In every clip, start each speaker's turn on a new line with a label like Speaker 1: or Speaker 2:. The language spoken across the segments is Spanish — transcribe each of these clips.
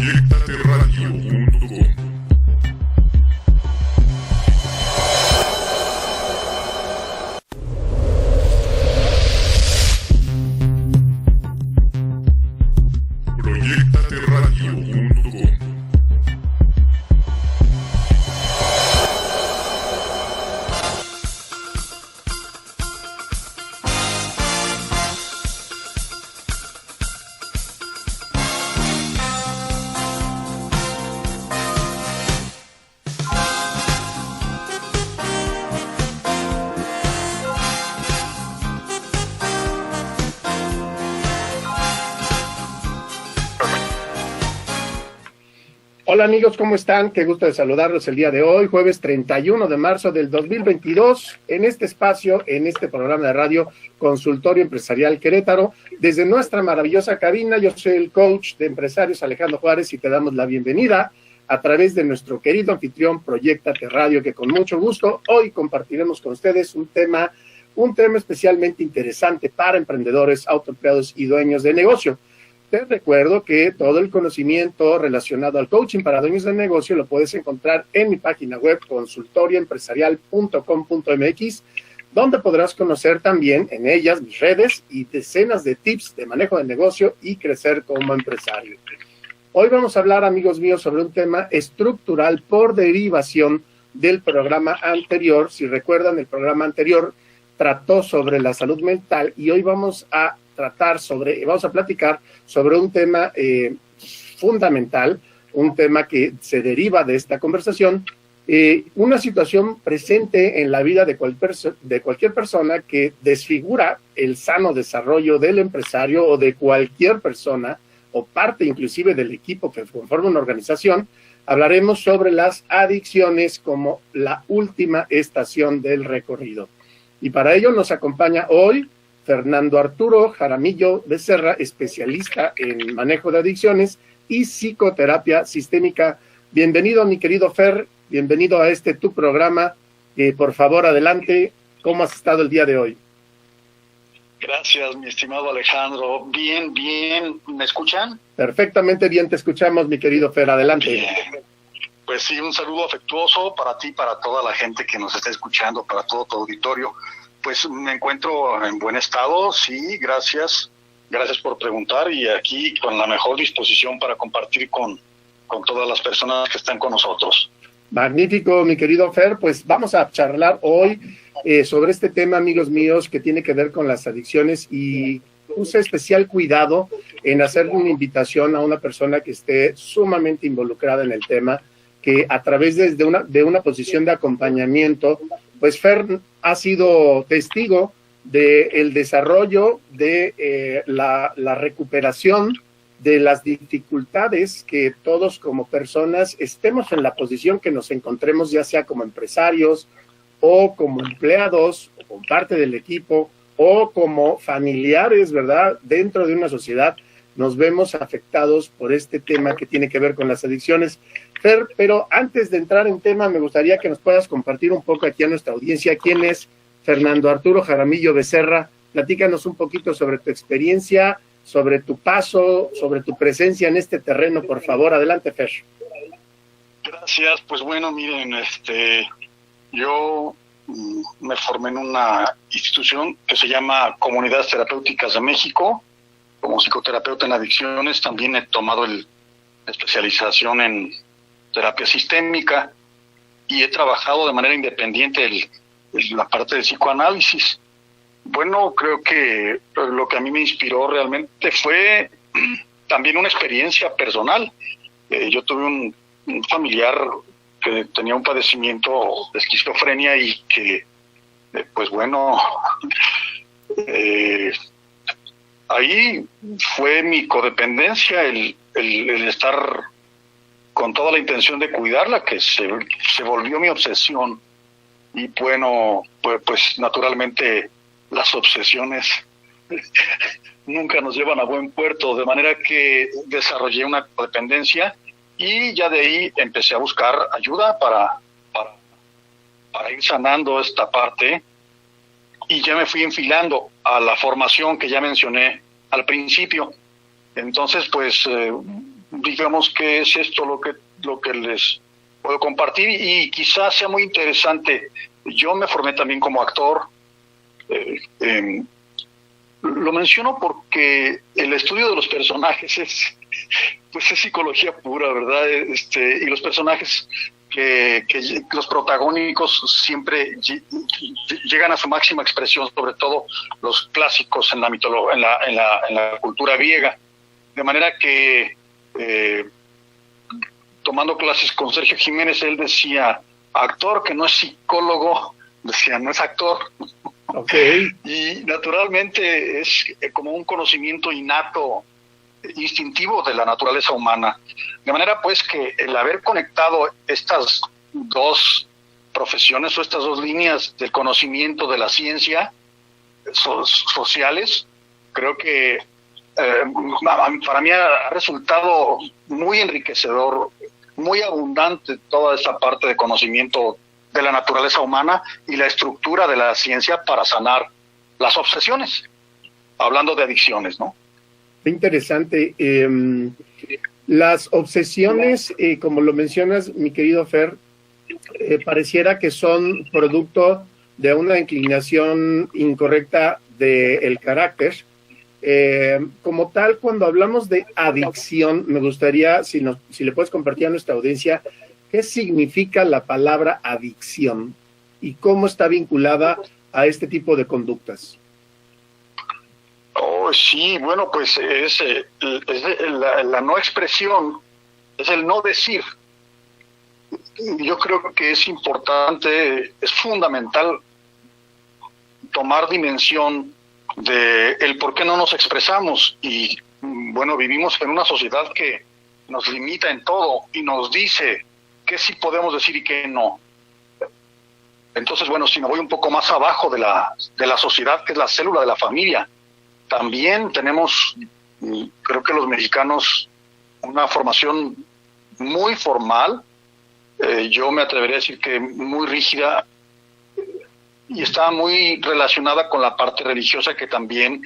Speaker 1: Proyectateradio.com. Proyectateradio.com.
Speaker 2: Hola amigos, ¿cómo están? Qué gusto de saludarlos el día de hoy, jueves 31 de marzo del 2022, en este espacio, en este programa de radio Consultorio Empresarial Querétaro. Desde nuestra maravillosa cabina, yo soy el coach de empresarios Alejandro Juárez y te damos la bienvenida a través de nuestro querido anfitrión Proyectate Radio, que con mucho gusto hoy compartiremos con ustedes un tema especialmente interesante para emprendedores, autoempleados y dueños de negocio. Te recuerdo que todo el conocimiento relacionado al coaching para dueños de negocio lo puedes encontrar en mi página web consultorioempresarial.com.mx, donde podrás conocer también en ellas mis redes y decenas de tips de manejo de negocio y crecer como empresario. Hoy vamos a hablar, amigos míos, sobre un tema estructural por derivación del programa anterior. Si recuerdan, el programa anterior trató sobre la salud mental y hoy vamos a platicar sobre un tema fundamental, un tema que se deriva de esta conversación, una situación presente en la vida de cualquier persona que desfigura el sano desarrollo del empresario o de cualquier persona o parte inclusive del equipo que conforma una organización. Hablaremos sobre las adicciones como la última estación del recorrido. Y para ello nos acompaña hoy Fernando Arturo Jaramillo Becerra, especialista en manejo de adicciones y psicoterapia sistémica. Bienvenido, mi querido Fer, bienvenido a tu programa. Por favor, adelante, ¿cómo has estado el día de hoy?
Speaker 3: Gracias, mi estimado Alejandro. Bien, ¿me escuchan?
Speaker 2: Perfectamente bien, te escuchamos, mi querido Fer, adelante.
Speaker 3: Bien. Pues sí, un saludo afectuoso para ti, para toda la gente que nos está escuchando, para todo tu auditorio. Pues me encuentro en buen estado, sí, gracias por preguntar y aquí con la mejor disposición para compartir con todas las personas que están con nosotros.
Speaker 2: Magnífico, mi querido Fer, pues vamos a charlar hoy sobre este tema, amigos míos, que tiene que ver con las adicciones y puse especial cuidado en hacer una invitación a una persona que esté sumamente involucrada en el tema, que a través de una posición de acompañamiento, pues Fer ha sido testigo del desarrollo de la recuperación de las dificultades que todos como personas estemos en la posición que nos encontremos, ya sea como empresarios o como empleados o como parte del equipo o como familiares, ¿verdad? Dentro de una sociedad nos vemos afectados por este tema que tiene que ver con las adicciones. Fer, pero antes de entrar en tema, me gustaría que nos puedas compartir un poco aquí a nuestra audiencia quién es Fernando Arturo Jaramillo Becerra. Platícanos un poquito sobre tu experiencia, sobre tu paso, sobre tu presencia en este terreno, por favor. Adelante, Fer.
Speaker 3: Gracias. Pues bueno, miren, yo me formé en una institución que se llama Comunidades Terapéuticas de México, como psicoterapeuta en adicciones. También he tomado la especialización en terapia sistémica y he trabajado de manera independiente la parte de psicoanálisis. Bueno, creo que lo que a mí me inspiró realmente fue también una experiencia personal. Yo tuve un familiar que tenía un padecimiento de esquizofrenia y que, pues bueno, ahí fue mi codependencia, el estar con toda la intención de cuidarla, que se volvió mi obsesión. Y bueno, pues naturalmente las obsesiones nunca nos llevan a buen puerto, de manera que desarrollé una codependencia y ya de ahí empecé a buscar ayuda para ir sanando esta parte, y ya me fui enfilando a la formación que ya mencioné al principio. Entonces, pues digamos que es esto lo que les puedo compartir, y quizás sea muy interesante. Yo me formé también como actor. Lo menciono porque el estudio de los personajes es psicología pura, ¿verdad? Y los personajes que los protagónicos siempre llegan a su máxima expresión, sobre todo los clásicos en la mitología, en la cultura griega. De manera que, tomando clases con Sergio Jiménez, él decía, actor que no es psicólogo, decía, no es actor.
Speaker 2: Okay.
Speaker 3: Y naturalmente es como un conocimiento innato, instintivo de la naturaleza humana. De manera pues que el haber conectado estas dos profesiones o estas dos líneas del conocimiento de la ciencia sociales, creo que para mí ha resultado muy enriquecedor, muy abundante toda esta parte de conocimiento de la naturaleza humana y la estructura de la ciencia para sanar las obsesiones, hablando de adicciones, ¿no?
Speaker 2: Qué interesante. Las obsesiones, como lo mencionas, mi querido Fer, pareciera que son producto de una inclinación incorrecta del carácter. Como tal, cuando hablamos de adicción, me gustaría, si le puedes compartir a nuestra audiencia, ¿qué significa la palabra adicción y cómo está vinculada a este tipo de conductas?
Speaker 3: Oh, sí, bueno, pues es la no expresión, es el no decir. Yo creo que es importante, es fundamental tomar dimensión de el por qué no nos expresamos. Y bueno, vivimos en una sociedad que nos limita en todo y nos dice qué sí podemos decir y qué no. Entonces, bueno, si me voy un poco más abajo de la sociedad, que es la célula de la familia, también tenemos, creo que los mexicanos, una formación muy formal, yo me atrevería a decir que muy rígida, y está muy relacionada con la parte religiosa, que también,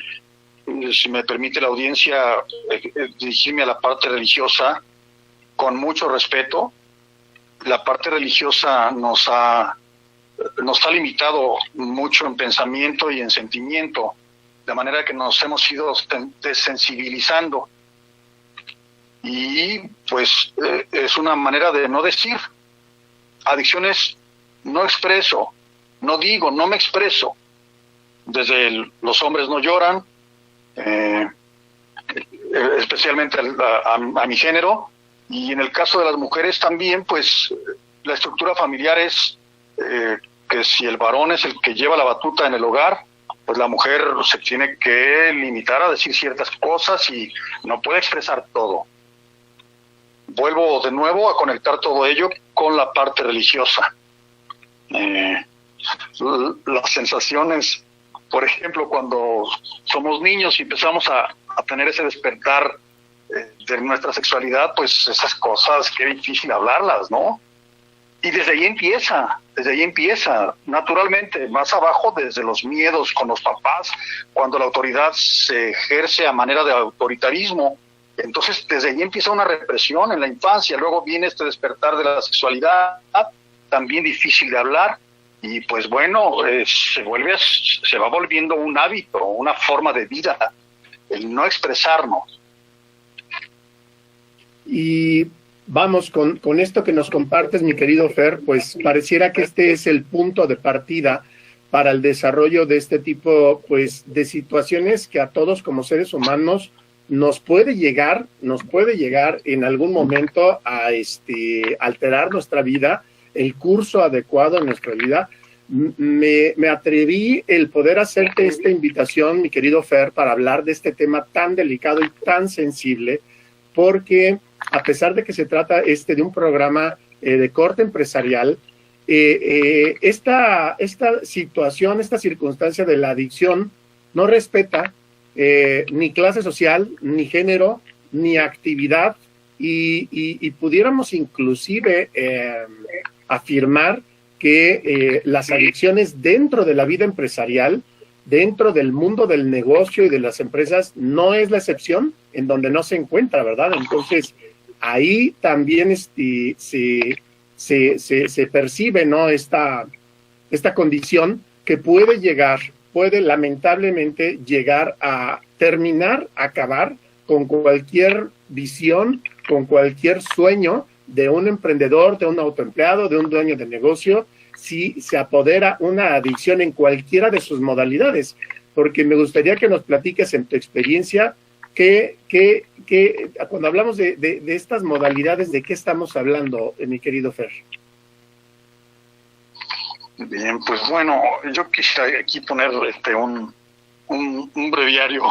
Speaker 3: si me permite la audiencia, dirigirme a la parte religiosa con mucho respeto. La parte religiosa nos ha limitado mucho en pensamiento y en sentimiento, de manera que nos hemos ido desensibilizando. Y pues es una manera de no decir. Adicciones, no expreso, no digo, no me expreso. Desde los hombres no lloran, especialmente a mi género, y en el caso de las mujeres también, pues la estructura familiar es que si el varón es el que lleva la batuta en el hogar, pues la mujer se tiene que limitar a decir ciertas cosas y no puede expresar todo. Vuelvo de nuevo a conectar todo ello con la parte religiosa. Las sensaciones, por ejemplo, cuando somos niños y empezamos a tener ese despertar de nuestra sexualidad, pues esas cosas, qué difícil hablarlas, ¿no? Y desde ahí empieza, naturalmente, más abajo desde los miedos con los papás, cuando la autoridad se ejerce a manera de autoritarismo. Entonces, desde ahí empieza una represión en la infancia. Luego viene este despertar de la sexualidad, también difícil de hablar, y pues bueno, se va volviendo un hábito, una forma de vida, el no expresarnos.
Speaker 2: Y vamos, con esto que nos compartes, mi querido Fer, pues pareciera que este es el punto de partida para el desarrollo de este tipo, pues, de situaciones que a todos como seres humanos nos puede llegar en algún momento a alterar nuestra vida, el curso adecuado en nuestra vida. Me atreví el poder hacerte esta invitación, mi querido Fer, para hablar de este tema tan delicado y tan sensible, porque a pesar de que se trata de un programa de corte empresarial, esta situación, esta circunstancia de la adicción no respeta ni clase social, ni género, ni actividad, y pudiéramos inclusive afirmar que las adicciones dentro de la vida empresarial, dentro del mundo del negocio y de las empresas, no es la excepción en donde no se encuentra, ¿verdad? Entonces, ahí también se percibe, ¿no?, esta condición que puede lamentablemente llegar a acabar con cualquier visión, con cualquier sueño de un emprendedor, de un autoempleado, de un dueño de negocio, si se apodera una adicción en cualquiera de sus modalidades. Porque me gustaría que nos platiques en tu experiencia cuando hablamos de estas modalidades, ¿de qué estamos hablando, mi querido Fer?
Speaker 3: Bien, pues bueno, yo quisiera aquí poner un breviario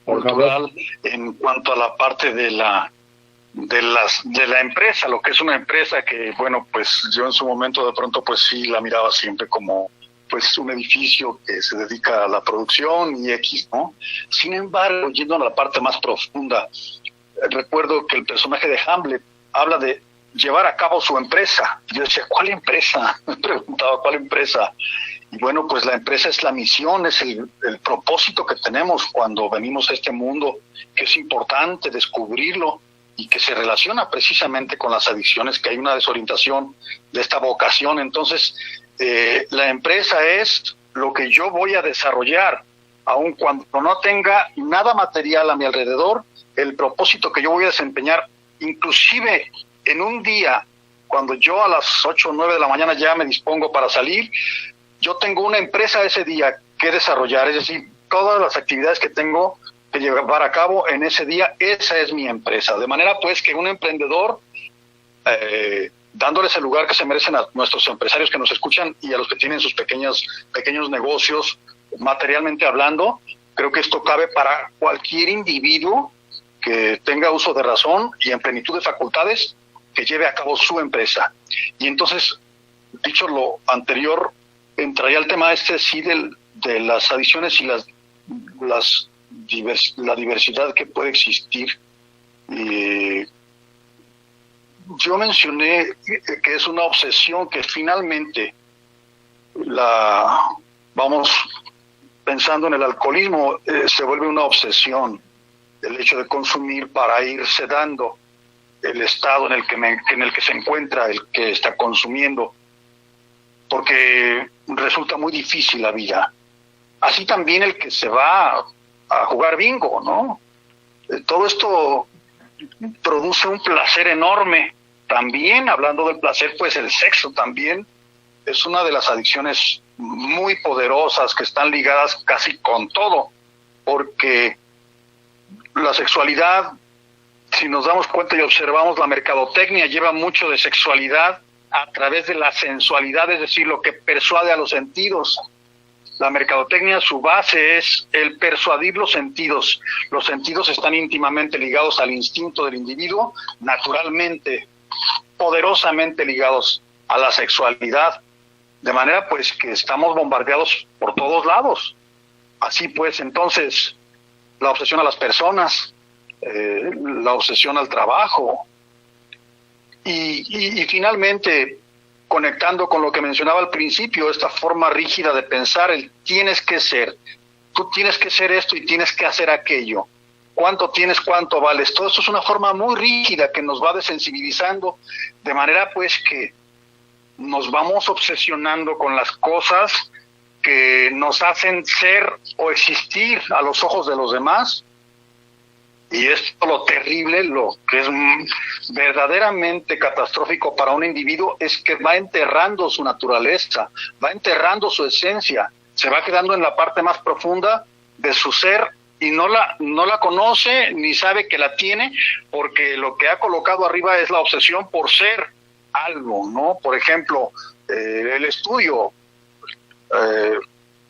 Speaker 3: cultural en cuanto a la parte de la empresa, lo que es una empresa que, bueno, pues yo en su momento de pronto pues sí la miraba siempre como pues un edificio que se dedica a la producción y X, ¿no? Sin embargo, yendo a la parte más profunda, recuerdo que el personaje de Hamlet habla de llevar a cabo su empresa. Yo decía, ¿cuál empresa? Me preguntaba, ¿cuál empresa? Y bueno, pues la empresa es la misión, es el propósito que tenemos cuando venimos a este mundo, que es importante descubrirlo y que se relaciona precisamente con las adicciones, que hay una desorientación de esta vocación. Entonces, la empresa es lo que yo voy a desarrollar, aun cuando no tenga nada material a mi alrededor, el propósito que yo voy a desempeñar, inclusive en un día, cuando yo a las 8 o 9 de la mañana ya me dispongo para salir, yo tengo una empresa ese día que desarrollar, es decir, todas las actividades que tengo que llevar a cabo en ese día, esa es mi empresa. De manera pues que un emprendedor, dándoles el lugar que se merecen a nuestros empresarios que nos escuchan y a los que tienen sus pequeños negocios, materialmente hablando, creo que esto cabe para cualquier individuo que tenga uso de razón y en plenitud de facultades, que lleve a cabo su empresa. Y entonces, dicho lo anterior, entraría el tema sí de las adicciones y la diversidad que puede existir. Yo mencioné que es una obsesión que finalmente vamos pensando en el alcoholismo, se vuelve una obsesión, el hecho de consumir para ir sedando el estado en el que se encuentra el que está consumiendo, porque resulta muy difícil la vida. Así también el que se va a jugar bingo, ¿no? Todo esto produce un placer enorme. También, hablando del placer, pues el sexo también es una de las adicciones muy poderosas que están ligadas casi con todo, porque la sexualidad, si nos damos cuenta y observamos, la mercadotecnia lleva mucho de sexualidad a través de la sensualidad, es decir, lo que persuade a los sentidos. La mercadotecnia, su base es el persuadir los sentidos. Los sentidos están íntimamente ligados al instinto del individuo, naturalmente, poderosamente ligados a la sexualidad, de manera pues que estamos bombardeados por todos lados. Así pues, entonces, la obsesión a las personas, la obsesión al trabajo, y finalmente, conectando con lo que mencionaba al principio, esta forma rígida de pensar, tienes que ser, tú tienes que ser esto y tienes que hacer aquello, cuánto tienes, cuánto vales, todo esto es una forma muy rígida que nos va desensibilizando, de manera pues que nos vamos obsesionando con las cosas que nos hacen ser o existir a los ojos de los demás. Y esto, lo terrible, lo que es verdaderamente catastrófico para un individuo, es que va enterrando su naturaleza, va enterrando su esencia, se va quedando en la parte más profunda de su ser y no la conoce ni sabe que la tiene, porque lo que ha colocado arriba es la obsesión por ser algo, ¿no? Por ejemplo, el estudio,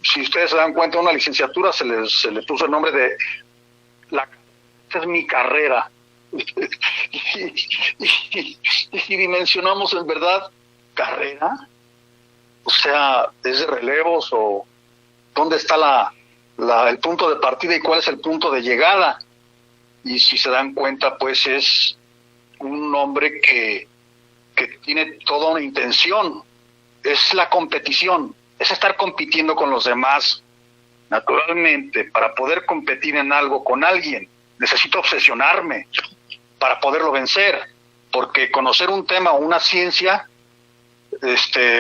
Speaker 3: si ustedes se dan cuenta, una licenciatura se le puso el nombre de esta es mi carrera. y dimensionamos en verdad carrera, o sea, es de relevos, o dónde está el punto de partida y cuál es el punto de llegada. Y si se dan cuenta, pues es un hombre que tiene toda una intención, es la competición, es estar compitiendo con los demás. Naturalmente, para poder competir en algo con alguien, necesito obsesionarme para poderlo vencer. porque conocer un tema o una ciencia,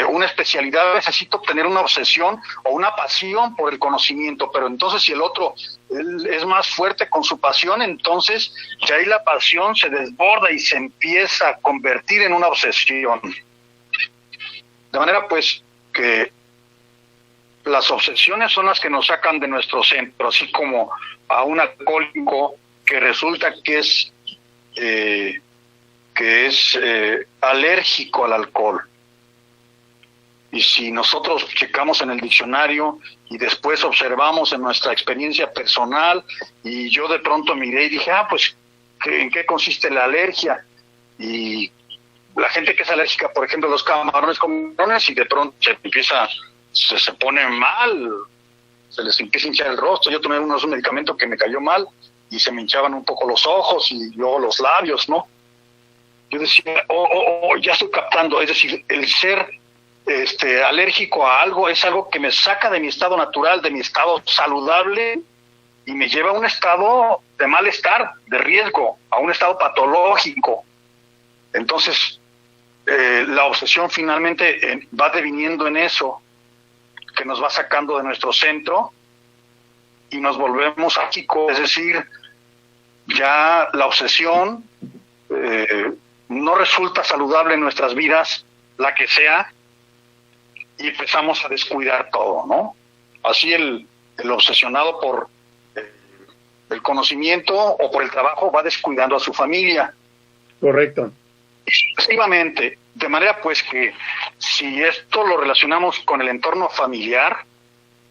Speaker 3: una especialidad, necesito tener una obsesión o una pasión por el conocimiento, pero entonces si el otro él es más fuerte con su pasión, entonces ya ahí la pasión se desborda y se empieza a convertir en una obsesión. De manera pues que las obsesiones son las que nos sacan de nuestro centro, así como a un alcohólico que resulta que es alérgico al alcohol. Y si nosotros checamos en el diccionario y después observamos en nuestra experiencia personal, y yo de pronto miré y dije, pues, ¿en qué consiste la alergia? Y la gente que es alérgica, por ejemplo, a los camarones con camarones, y de pronto se pone mal, se les empieza a hinchar el rostro. Yo tomé un medicamento que me cayó mal y se me hinchaban un poco los ojos y luego los labios, ¿no? Yo decía, ya estoy captando, es decir, el ser alérgico a algo es algo que me saca de mi estado natural, de mi estado saludable, y me lleva a un estado de malestar, de riesgo, a un estado patológico. Entonces, la obsesión finalmente va deviniendo en eso, que nos va sacando de nuestro centro y nos volvemos psíquicos, es decir, ya la obsesión no resulta saludable en nuestras vidas, la que sea, y empezamos a descuidar todo, ¿no? Así el obsesionado por el conocimiento o por el trabajo va descuidando a su familia.
Speaker 2: Correcto.
Speaker 3: Efectivamente, de manera pues que si esto lo relacionamos con el entorno familiar,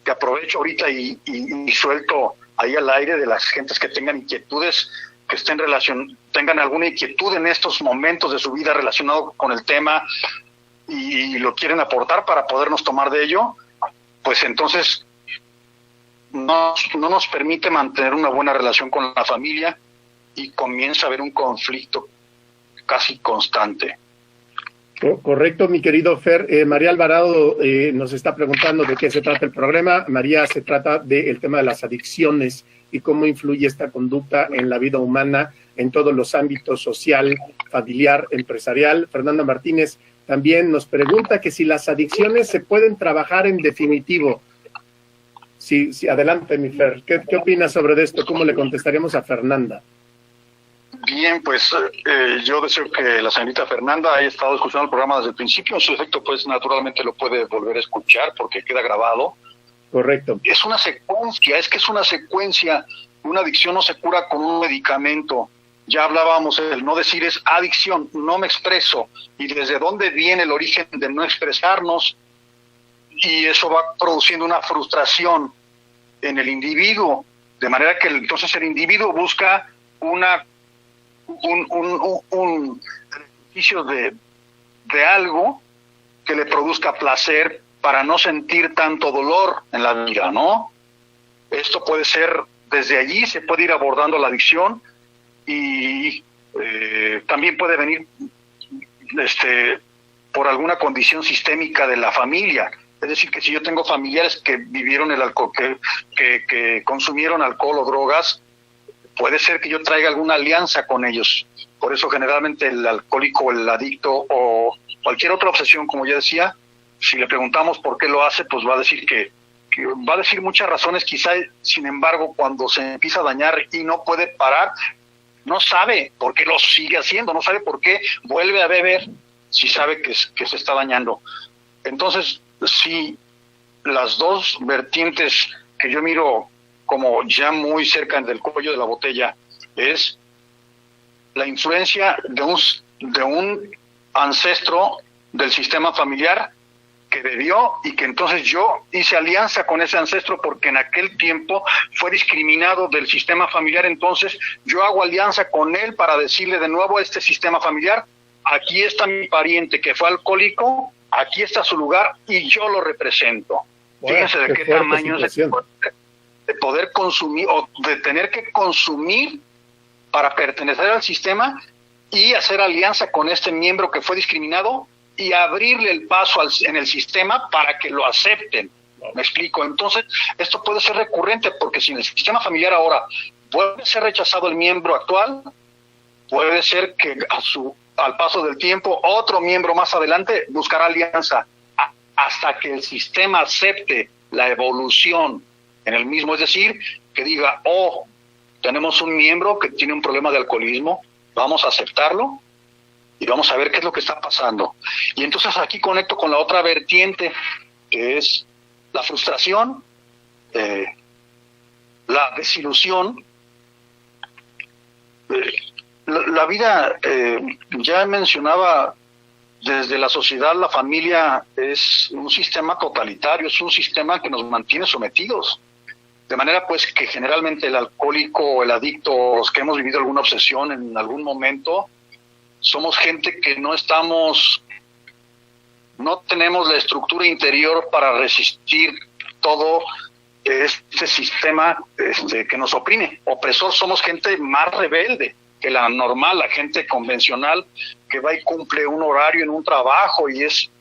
Speaker 3: que aprovecho ahorita y suelto ahí al aire de las gentes que tengan inquietudes, que tengan alguna inquietud en estos momentos de su vida relacionado con el tema y lo quieren aportar para podernos tomar de ello, pues entonces no nos permite mantener una buena relación con la familia y comienza a haber un conflicto casi constante.
Speaker 2: Correcto, mi querido Fer. María Alvarado nos está preguntando de qué se trata el programa. María, se trata del tema de las adicciones y cómo influye esta conducta en la vida humana en todos los ámbitos social, familiar, empresarial. Fernanda Martínez también nos pregunta que si las adicciones se pueden trabajar en definitivo. Sí, adelante, mi Fer. ¿Qué opinas sobre esto? ¿Cómo le contestaríamos a Fernanda?
Speaker 3: Bien, pues yo deseo que la señorita Fernanda haya estado escuchando el programa desde el principio. En su efecto, pues naturalmente lo puede volver a escuchar porque queda grabado.
Speaker 2: Correcto.
Speaker 3: Es una secuencia. Una adicción no se cura con un medicamento. Ya hablábamos, el no decir es adicción, no me expreso. Y desde dónde viene el origen de no expresarnos. Y eso va produciendo una frustración en el individuo. De manera que entonces el individuo busca un beneficio de algo que le produzca placer para no sentir tanto dolor en la vida, ¿no? Esto puede ser, desde allí se puede ir abordando la adicción y también puede venir por alguna condición sistémica de la familia. Es decir, que si yo tengo familiares que vivieron el alcohol, que consumieron alcohol o drogas, puede ser que yo traiga alguna alianza con ellos. Por eso generalmente el alcohólico, el adicto o cualquier otra obsesión, como ya decía, si le preguntamos por qué lo hace, pues va a decir que va a decir muchas razones. Quizá, sin embargo, cuando se empieza a dañar y no puede parar, no sabe por qué lo sigue haciendo, no sabe por qué vuelve a beber si sabe que se está dañando. Entonces, sí, las dos vertientes que yo miro como ya muy cerca del cuello de la botella es la influencia de un ancestro del sistema familiar que bebió y que entonces yo hice alianza con ese ancestro porque en aquel tiempo fue discriminado del sistema familiar. Entonces yo hago alianza con él para decirle de nuevo a este sistema familiar: aquí está mi pariente que fue alcohólico, aquí está su lugar y yo lo represento. Bueno, fíjense de qué tamaño es de poder consumir o de tener que consumir para pertenecer al sistema y hacer alianza con este miembro que fue discriminado y abrirle el paso en el sistema para que lo acepten. ¿Me explico? Entonces, esto puede ser recurrente porque si en el sistema familiar ahora vuelve a ser rechazado el miembro actual, puede ser que a al paso del tiempo, otro miembro más adelante buscará alianza hasta que el sistema acepte la evolución en el mismo, es decir, que diga, oh, tenemos un miembro que tiene un problema de alcoholismo, vamos a aceptarlo y vamos a ver qué es lo que está pasando. Y entonces aquí conecto con la otra vertiente, que es la frustración, la desilusión. La vida, ya mencionaba, desde la sociedad, la familia es un sistema totalitario, es un sistema que nos mantiene sometidos. De manera pues que generalmente el alcohólico o el adicto, los que hemos vivido alguna obsesión en algún momento, somos gente que no tenemos la estructura interior para resistir todo este sistema que nos oprime. Opresor, somos gente más rebelde que la normal, la gente convencional que va y cumple un horario en un trabajo y es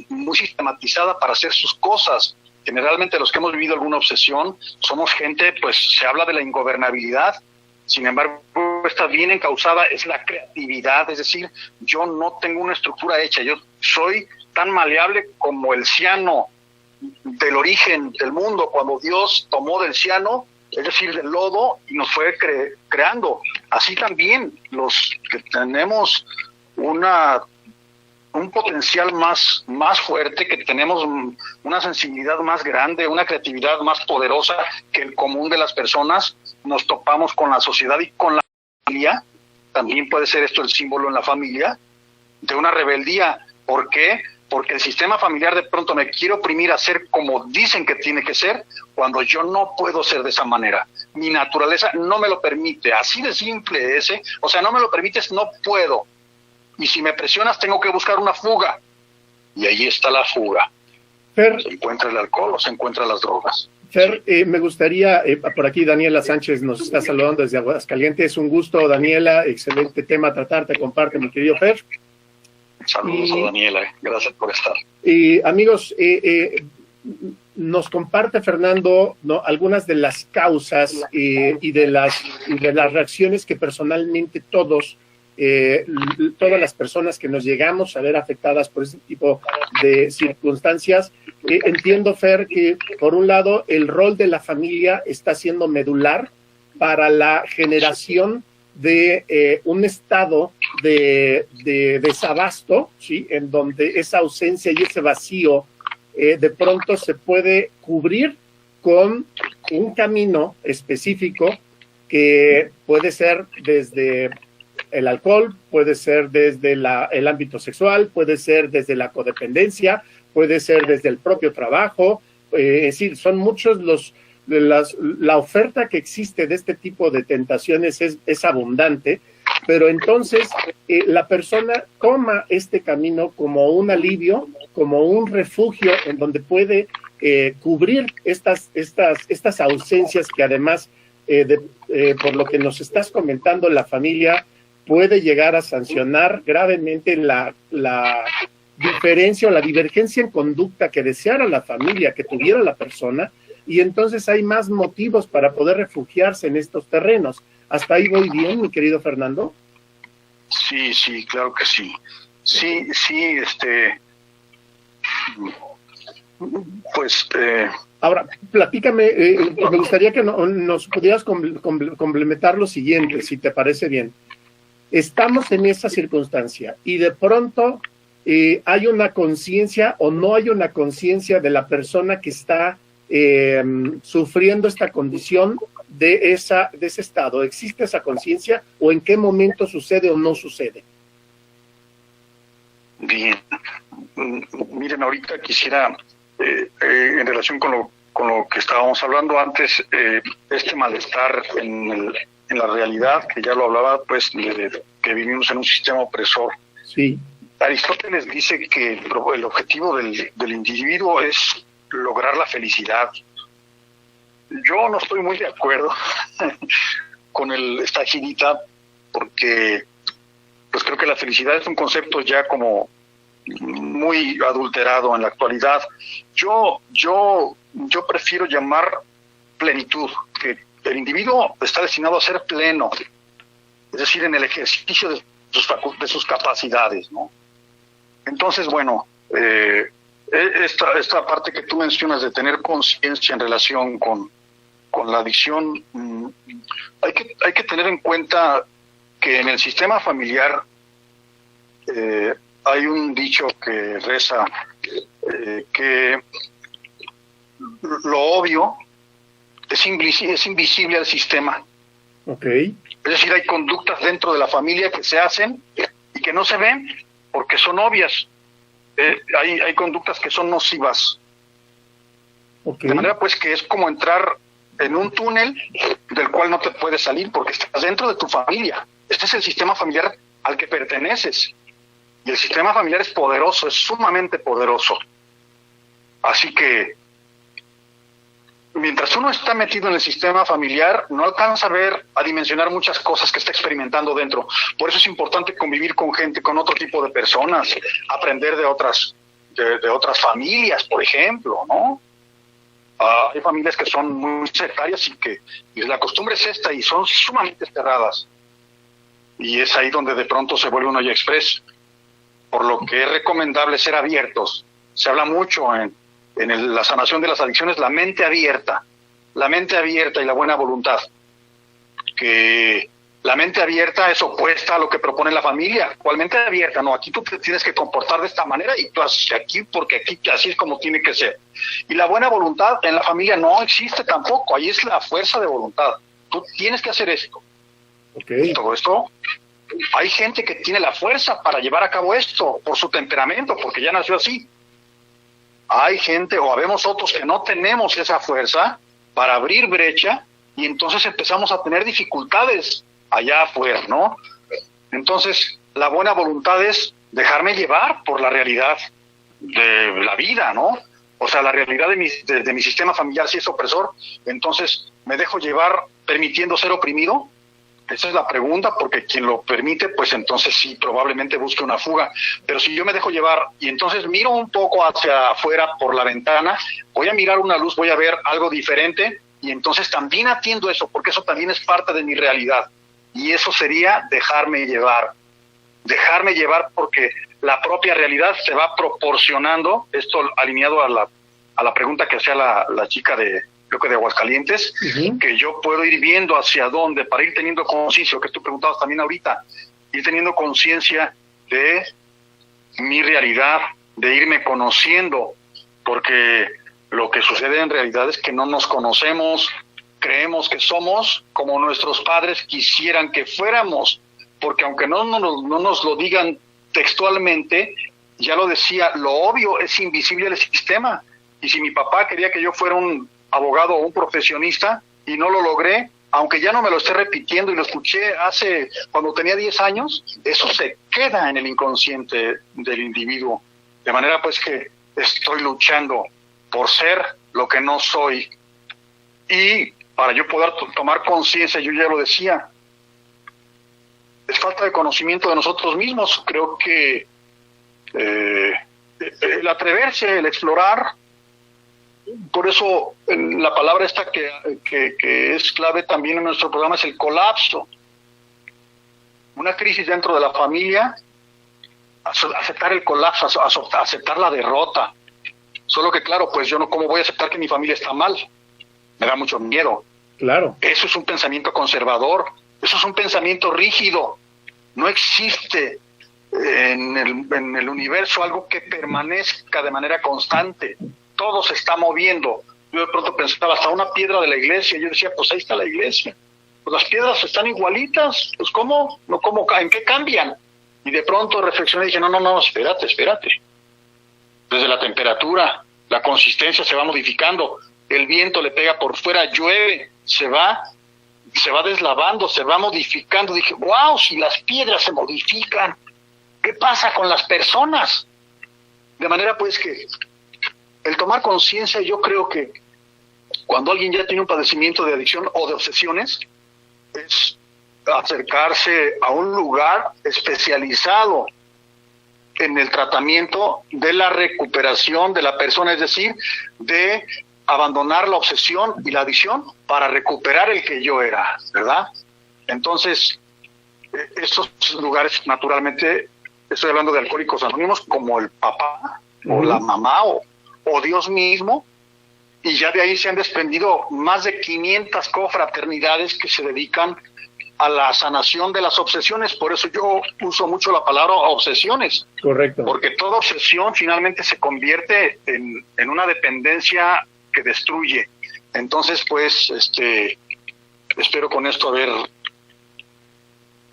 Speaker 3: muy sistematizada para hacer sus cosas. Generalmente los que hemos vivido alguna obsesión somos gente, pues se habla de la ingobernabilidad, sin embargo está bien encausada, es la creatividad, es decir, yo no tengo una estructura hecha, yo soy tan maleable como el ciano del origen del mundo, cuando Dios tomó del ciano, es decir, del lodo, y nos fue creando. Así también los que tenemos un potencial más fuerte, que tenemos una sensibilidad más grande, una creatividad más poderosa que el común de las personas, nos topamos con la sociedad y con la familia. También puede ser esto el símbolo en la familia de una rebeldía. ¿Por qué? Porque el sistema familiar de pronto me quiere oprimir a ser como dicen que tiene que ser, cuando yo no puedo ser de esa manera. Mi naturaleza no me lo permite, así de simple ese, o sea, no me lo permites, no puedo. Y si me presionas, tengo que buscar una fuga. Y ahí está la fuga.
Speaker 2: Fer,
Speaker 3: se encuentra el alcohol o se encuentran las drogas.
Speaker 2: Fer, me gustaría, por aquí Daniela Sánchez nos está saludando desde Aguascalientes. Un gusto, Daniela, excelente tema a tratar, te comparte, mi querido Fer.
Speaker 3: Saludos a Daniela, gracias por estar.
Speaker 2: Amigos, nos comparte Fernando, ¿no?, algunas de las causas y de las reacciones que personalmente todas las personas que nos llegamos a ver afectadas por este tipo de circunstancias. Entiendo, Fer, que por un lado el rol de la familia está siendo medular para la generación de un estado de desabasto, ¿sí?, en donde esa ausencia y ese vacío de pronto se puede cubrir con un camino específico que puede ser desde el alcohol, puede ser desde el ámbito sexual, puede ser desde la codependencia, puede ser desde el propio trabajo, es decir, son muchos la oferta que existe de este tipo de tentaciones es abundante, pero entonces la persona toma este camino como un alivio, como un refugio en donde puede cubrir estas ausencias que además, por lo que nos estás comentando, la familia puede llegar a sancionar gravemente la diferencia o la divergencia en conducta que deseara la familia, que tuviera la persona, y entonces hay más motivos para poder refugiarse en estos terrenos. ¿Hasta ahí voy bien, mi querido Fernando?
Speaker 3: Sí, claro que sí. Sí, pues...
Speaker 2: Ahora, platícame, me gustaría que nos pudieras complementar lo siguiente, si te parece bien. Estamos en esa circunstancia y de pronto hay una conciencia o no hay una conciencia de la persona que está sufriendo esta condición de ese estado. ¿Existe esa conciencia o en qué momento sucede o no sucede?
Speaker 3: Bien, miren, ahorita quisiera, en relación con lo que estábamos hablando antes, este malestar en la realidad, que ya lo hablaba, pues, que vivimos en un sistema opresor.
Speaker 2: Sí.
Speaker 3: Aristóteles dice que el objetivo del individuo es lograr la felicidad. Yo no estoy muy de acuerdo con esta girita, porque pues creo que la felicidad es un concepto ya como muy adulterado en la actualidad. Yo prefiero llamar plenitud, que el individuo está destinado a ser pleno, es decir, en el ejercicio de de sus capacidades, ¿no? Entonces, bueno, esta parte que tú mencionas de tener conciencia en relación con la adicción, hay que tener en cuenta que en el sistema familiar hay un dicho que reza que lo obvio es invisible al sistema.
Speaker 2: Okay.
Speaker 3: Es decir, hay conductas dentro de la familia que se hacen y que no se ven porque son obvias. Hay conductas que son nocivas.
Speaker 2: Okay.
Speaker 3: De manera pues que es como entrar en un túnel del cual no te puedes salir porque estás dentro de tu familia. Este es el sistema familiar al que perteneces. Y el sistema familiar es poderoso, es sumamente poderoso. Así que mientras uno está metido en el sistema familiar, no alcanza a ver, a dimensionar muchas cosas que está experimentando dentro. Por eso es importante convivir con gente, con otro tipo de personas, aprender de otras familias, por ejemplo, ¿no? Hay familias que son muy sectarias y la costumbre es esta y son sumamente cerradas. Y es ahí donde de pronto se vuelve un Olla Express. Por lo que es recomendable ser abiertos. Se habla mucho en la sanación de las adicciones, la mente abierta y la buena voluntad. Que la mente abierta es opuesta a lo que propone la familia. ¿Cuál mente abierta? No, aquí tú te tienes que comportar de esta manera y tú hacia aquí porque aquí así es como tiene que ser. Y la buena voluntad en la familia no existe tampoco. Ahí es la fuerza de voluntad. Tú tienes que hacer esto.
Speaker 2: Okay.
Speaker 3: Todo esto, hay gente que tiene la fuerza para llevar a cabo esto por su temperamento, porque ya nació así. Hay gente, o habemos otros que no tenemos esa fuerza para abrir brecha y entonces empezamos a tener dificultades allá afuera, ¿no? Entonces, la buena voluntad es dejarme llevar por la realidad de la vida, ¿no? O sea, la realidad de mi sistema familiar si es opresor, entonces me dejo llevar permitiendo ser oprimido. Esa es la pregunta, porque quien lo permite, pues entonces sí, probablemente busque una fuga. Pero si yo me dejo llevar y entonces miro un poco hacia afuera por la ventana, voy a mirar una luz, voy a ver algo diferente y entonces también atiendo eso, porque eso también es parte de mi realidad. Y eso sería dejarme llevar. Dejarme llevar porque la propia realidad se va proporcionando, esto alineado a la pregunta que hacía la chica de Aguascalientes, que yo puedo ir viendo hacia dónde para ir teniendo conciencia, lo que tú preguntabas también ahorita, ir teniendo conciencia de mi realidad, de irme conociendo, porque lo que sucede en realidad es que no nos conocemos, creemos que somos como nuestros padres quisieran que fuéramos, porque aunque no nos lo digan textualmente, ya lo decía, lo obvio es invisible al sistema, y si mi papá quería que yo fuera un abogado o un profesionista y no lo logré, aunque ya no me lo esté repitiendo y lo escuché cuando tenía 10 años, eso se queda en el inconsciente del individuo. De manera pues que estoy luchando por ser lo que no soy. Y para yo poder tomar conciencia, yo ya lo decía, es falta de conocimiento de nosotros mismos. Creo que el atreverse, el explorar. Por eso la palabra esta que es clave también en nuestro programa es el colapso. Una crisis dentro de la familia, aceptar el colapso, aceptar la derrota. Solo que claro, pues yo no, ¿cómo voy a aceptar que mi familia está mal? Me da mucho miedo.
Speaker 2: Claro.
Speaker 3: Eso es un pensamiento conservador, eso es un pensamiento rígido. No existe en el universo algo que permanezca de manera constante. Todo se está moviendo. Yo de pronto pensaba hasta una piedra de la iglesia. Yo decía, pues ahí está la iglesia. Pues las piedras están igualitas. Pues ¿cómo? No, ¿cómo? ¿En qué cambian? Y de pronto reflexioné y dije, no, espérate. Desde la temperatura, la consistencia se va modificando. El viento le pega por fuera, llueve, se va deslavando, se va modificando. Dije, wow, si las piedras se modifican, ¿qué pasa con las personas? De manera pues que el tomar conciencia, yo creo que cuando alguien ya tiene un padecimiento de adicción o de obsesiones, es acercarse a un lugar especializado en el tratamiento de la recuperación de la persona, es decir, de abandonar la obsesión y la adicción para recuperar el que yo era, ¿verdad? Entonces, Estos lugares, naturalmente, estoy hablando de Alcohólicos Anónimos, como el papá o la mamá o Dios mismo, y ya de ahí se han desprendido más de 500 confraternidades que se dedican a la sanación de las obsesiones. Por eso yo uso mucho la palabra obsesiones.
Speaker 2: Correcto.
Speaker 3: Porque toda obsesión finalmente se convierte en una dependencia que destruye. Entonces, pues, espero con esto haber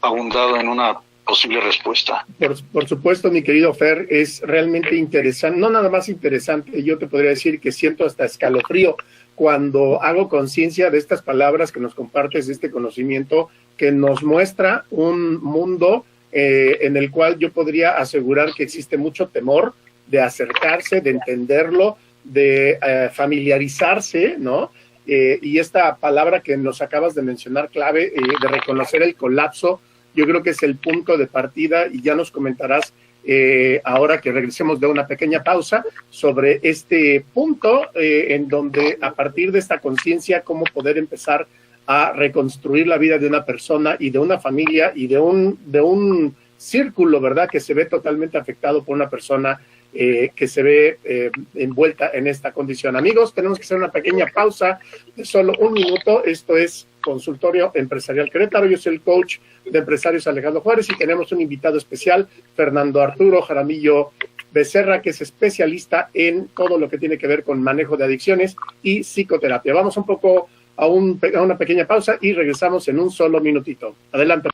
Speaker 3: abundado en una posible respuesta.
Speaker 2: Por supuesto, mi querido Fer, es realmente interesante, no nada más interesante, yo te podría decir que siento hasta escalofrío cuando hago conciencia de estas palabras que nos compartes, de este conocimiento que nos muestra un mundo en el cual yo podría asegurar que existe mucho temor de acercarse, de entenderlo, de familiarizarse, ¿no? Y esta palabra que nos acabas de mencionar, clave, de reconocer el colapso, yo creo que es el punto de partida, y ya nos comentarás ahora que regresemos de una pequeña pausa sobre este punto en donde a partir de esta conciencia cómo poder empezar a reconstruir la vida de una persona y de una familia y de un círculo, ¿verdad?, que se ve totalmente afectado por una persona que se ve envuelta en esta condición. Amigos, tenemos que hacer una pequeña pausa de solo un minuto. Esto es Consultorio Empresarial Querétaro. Yo soy el coach de empresarios Alejandro Juárez y tenemos un invitado especial, Fernando Arturo Jaramillo Becerra, que es especialista en todo lo que tiene que ver con manejo de adicciones y psicoterapia. Vamos un poco a una pequeña pausa y regresamos en un solo minutito. Adelante.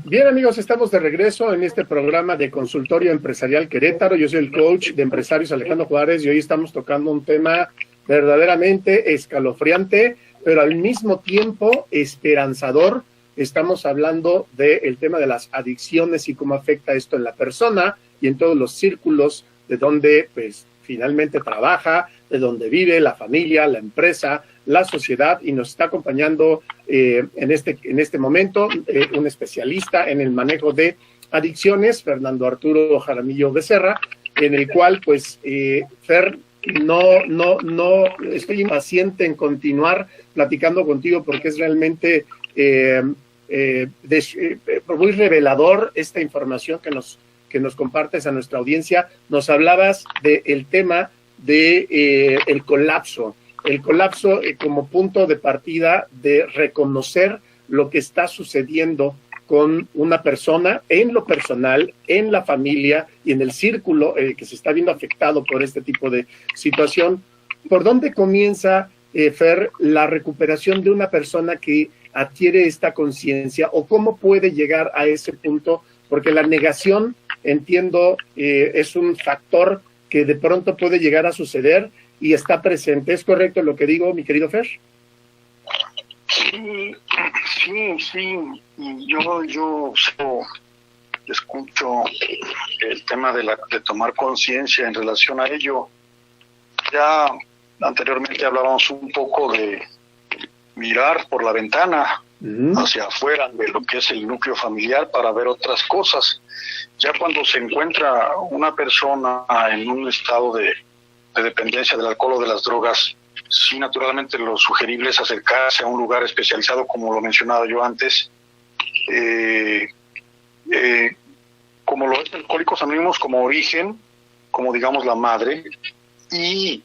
Speaker 2: Bien, amigos, estamos de regreso en este programa de Consultorio Empresarial Querétaro. Yo soy el coach de empresarios Alejandro Juárez y hoy estamos tocando un tema verdaderamente escalofriante, pero al mismo tiempo esperanzador. Estamos hablando del tema de las adicciones y cómo afecta esto en la persona y en todos los círculos de donde, pues, finalmente trabaja, de donde vive, la familia, la empresa, la sociedad, y nos está acompañando en este momento un especialista en el manejo de adicciones, Fernando Arturo Jaramillo Becerra, en el cual, pues, Fer, no estoy impaciente en continuar platicando contigo porque es realmente muy revelador esta información que nos compartes a nuestra audiencia. Nos hablabas del tema de el colapso como punto de partida de reconocer lo que está sucediendo con una persona en lo personal, en la familia y en el círculo que se está viendo afectado por este tipo de situación. ¿Por dónde comienza, Fer, la recuperación de una persona que adquiere esta conciencia, o cómo puede llegar a ese punto? Porque la negación, entiendo, es un factor que de pronto puede llegar a suceder y está presente. ¿Es correcto lo que digo, mi querido Fer?
Speaker 3: Sí. Yo escucho el tema de tomar conciencia en relación a ello. Ya anteriormente hablábamos un poco de mirar por la ventana hacia afuera de lo que es el núcleo familiar para ver otras cosas. Ya cuando se encuentra una persona en un estado de dependencia del alcohol o de las drogas, sí, naturalmente lo sugerible es acercarse a un lugar especializado, como lo mencionaba yo antes, como lo es Alcohólicos Anónimos como origen, como digamos la madre, y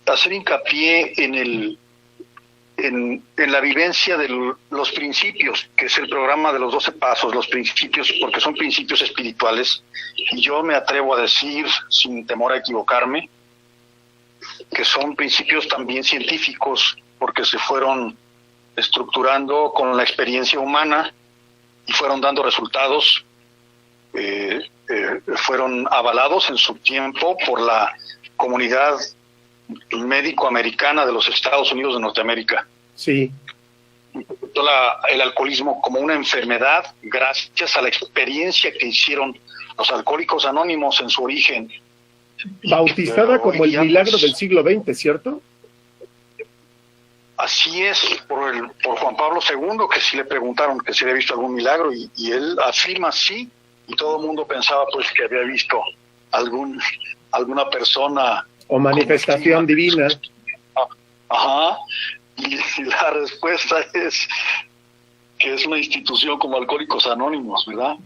Speaker 3: hacer hincapié en la vivencia de los principios, que es el programa de los 12 pasos, los principios, porque son principios espirituales, y yo me atrevo a decir, sin temor a equivocarme, que son principios también científicos, porque se fueron estructurando con la experiencia humana y fueron dando resultados, fueron avalados en su tiempo por la comunidad médico-americana de los Estados Unidos de Norteamérica.
Speaker 2: Sí.
Speaker 3: El alcoholismo como una enfermedad gracias a la experiencia que hicieron los Alcohólicos Anónimos en su origen.
Speaker 2: Bautizada como el milagro del siglo XX, ¿cierto?
Speaker 3: Así es, por Juan Pablo II, que sí le preguntaron que si había visto algún milagro, y él afirma sí, y todo el mundo pensaba pues que había visto alguna persona
Speaker 2: o manifestación divina.
Speaker 3: Ajá, y la respuesta es que es una institución como Alcohólicos Anónimos, ¿verdad?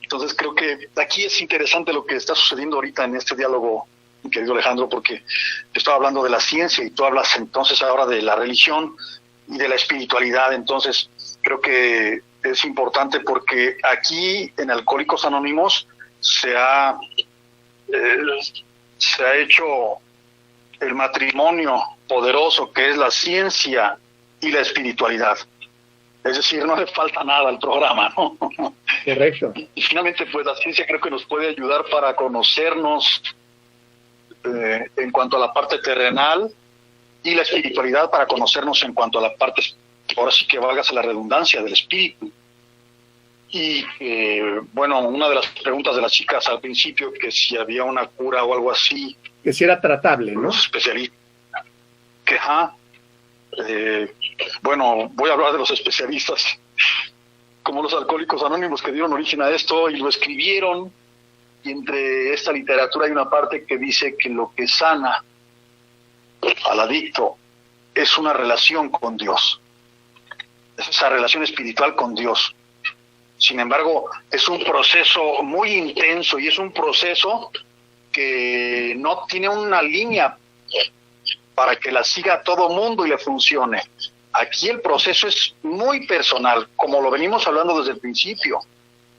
Speaker 3: Entonces creo que aquí es interesante lo que está sucediendo ahorita en este diálogo, mi querido Alejandro, porque estaba hablando de la ciencia y tú hablas entonces ahora de la religión y de la espiritualidad. Entonces creo que es importante porque aquí en Alcohólicos Anónimos se ha hecho el matrimonio poderoso que es la ciencia y la espiritualidad. Es decir, no le falta nada al programa, ¿no?
Speaker 2: Correcto.
Speaker 3: Y finalmente, pues la ciencia creo que nos puede ayudar para conocernos en cuanto a la parte terrenal, y la espiritualidad para conocernos en cuanto a la parte, ahora sí que válgase la redundancia, del espíritu. Y bueno, una de las preguntas de las chicas al principio, que si había una cura o algo así.
Speaker 2: Que si era tratable, ¿no?
Speaker 3: Los especialistas. Que bueno, voy a hablar de los especialistas, como los Alcohólicos Anónimos, que dieron origen a esto y lo escribieron, y entre esta literatura hay una parte que dice que lo que sana al adicto es una relación con Dios, es esa relación espiritual con Dios. Sin embargo, es un proceso muy intenso y es un proceso que no tiene una línea para que la siga todo mundo y le funcione. Aquí el proceso es muy personal, como lo venimos hablando desde el principio.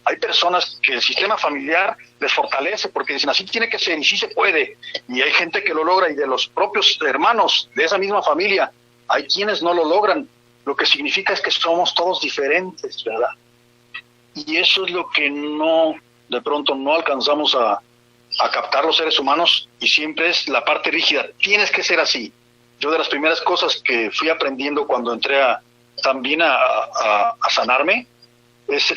Speaker 3: Hay personas que el sistema familiar les fortalece porque dicen así tiene que ser y sí se puede. Y hay gente que lo logra, y de los propios hermanos de esa misma familia hay quienes no lo logran. Lo que significa es que somos todos diferentes, ¿verdad? Y eso es lo que de pronto no alcanzamos a captar los seres humanos, y siempre es la parte rígida. Tienes que ser así. Yo de las primeras cosas que fui aprendiendo cuando entré también a sanarme es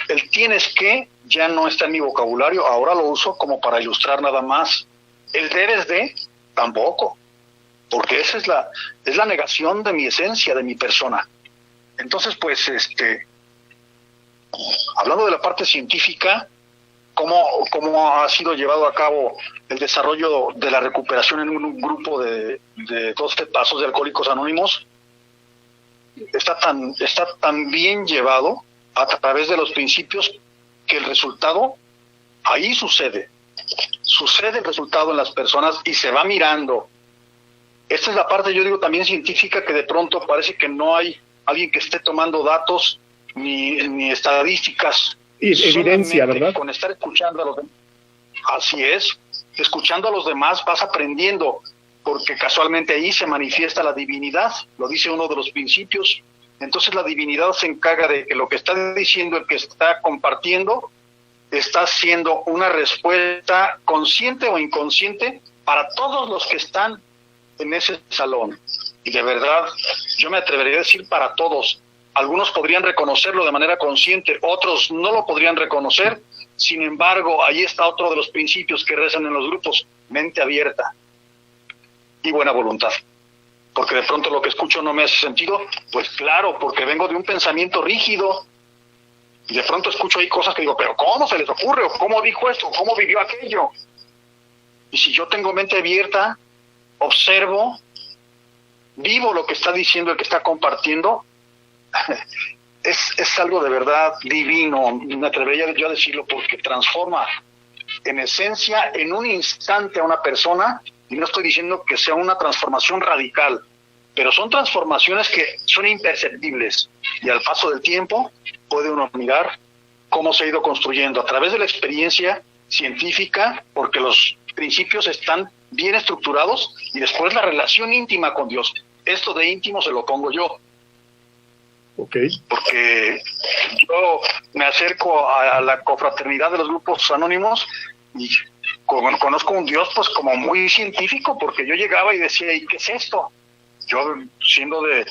Speaker 3: el tienes que, ya no está en mi vocabulario, ahora lo uso como para ilustrar nada más. El debes de, tampoco, porque esa es la negación de mi esencia, de mi persona. Entonces, pues, hablando de la parte científica, ¿cómo ha sido llevado a cabo el desarrollo de la recuperación en un grupo de 12 pasos de Alcohólicos Anónimos? Está tan bien llevado a través de los principios que el resultado ahí sucede el resultado en las personas y se va mirando. Esta es la parte, yo digo, también científica, que de pronto parece que no hay alguien que esté tomando datos ni estadísticas.
Speaker 2: Evidencia, ¿verdad?
Speaker 3: Con estar escuchando a los demás. Así es, escuchando a los demás vas aprendiendo, porque casualmente ahí se manifiesta la divinidad, lo dice uno de los principios. Entonces la divinidad se encarga de que lo que está diciendo el que está compartiendo está siendo una respuesta consciente o inconsciente para todos los que están en ese salón. Y de verdad, yo me atrevería a decir para todos. Algunos podrían reconocerlo de manera consciente, otros no lo podrían reconocer. Sin embargo, ahí está otro de los principios que rezan en los grupos: mente abierta y buena voluntad. porque de pronto lo que escucho no me hace sentido. Pues claro, porque vengo de un pensamiento rígido y de pronto escucho ahí cosas que digo, pero ¿cómo se les ocurre? ¿O cómo dijo esto? ¿Cómo vivió aquello? Y si yo tengo mente abierta, observo, vivo lo que está diciendo el que está compartiendo, es algo de verdad divino, me atrevería yo a decirlo, porque transforma en esencia, en un instante a una persona, y no estoy diciendo que sea una transformación radical, pero son transformaciones que son imperceptibles, y al paso del tiempo puede uno mirar cómo se ha ido construyendo a través de la experiencia científica, porque los principios están bien estructurados, y después la relación íntima con Dios. Esto de íntimo se lo pongo yo.
Speaker 2: Okay.
Speaker 3: Porque yo me acerco a la confraternidad de los grupos anónimos y conozco un Dios pues como muy científico, porque yo llegaba y decía, ¿y qué es esto? Yo, siendo de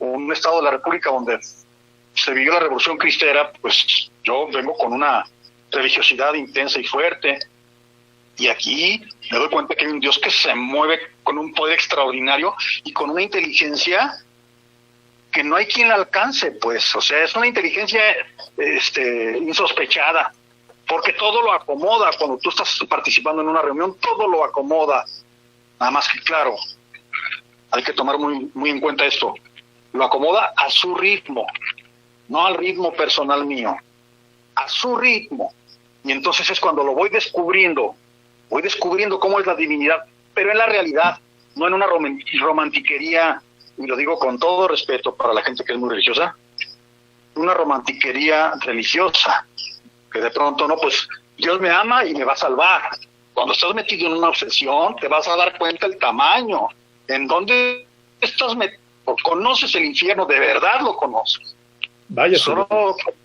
Speaker 3: un estado de la República donde se vivió la Revolución Cristera, pues yo vengo con una religiosidad intensa y fuerte, y aquí me doy cuenta que hay un Dios que se mueve con un poder extraordinario y con una inteligencia que no hay quien la alcance, pues, o sea, es una inteligencia insospechada, porque todo lo acomoda. Cuando tú estás participando en una reunión, todo lo acomoda. Nada más que, claro, hay que tomar muy en cuenta esto. Lo acomoda a su ritmo, no al ritmo personal mío, a su ritmo. Y entonces es cuando lo voy descubriendo cómo es la divinidad, pero en la realidad, no en una romantiquería, y lo digo con todo respeto para la gente que es muy religiosa, una romantiquería religiosa, que de pronto, no, pues Dios me ama y me va a salvar. Cuando estás metido en una obsesión, te vas a dar cuenta el tamaño, en dónde estás metido. Conoces el infierno, de verdad lo conoces.
Speaker 2: Vaya,
Speaker 3: solo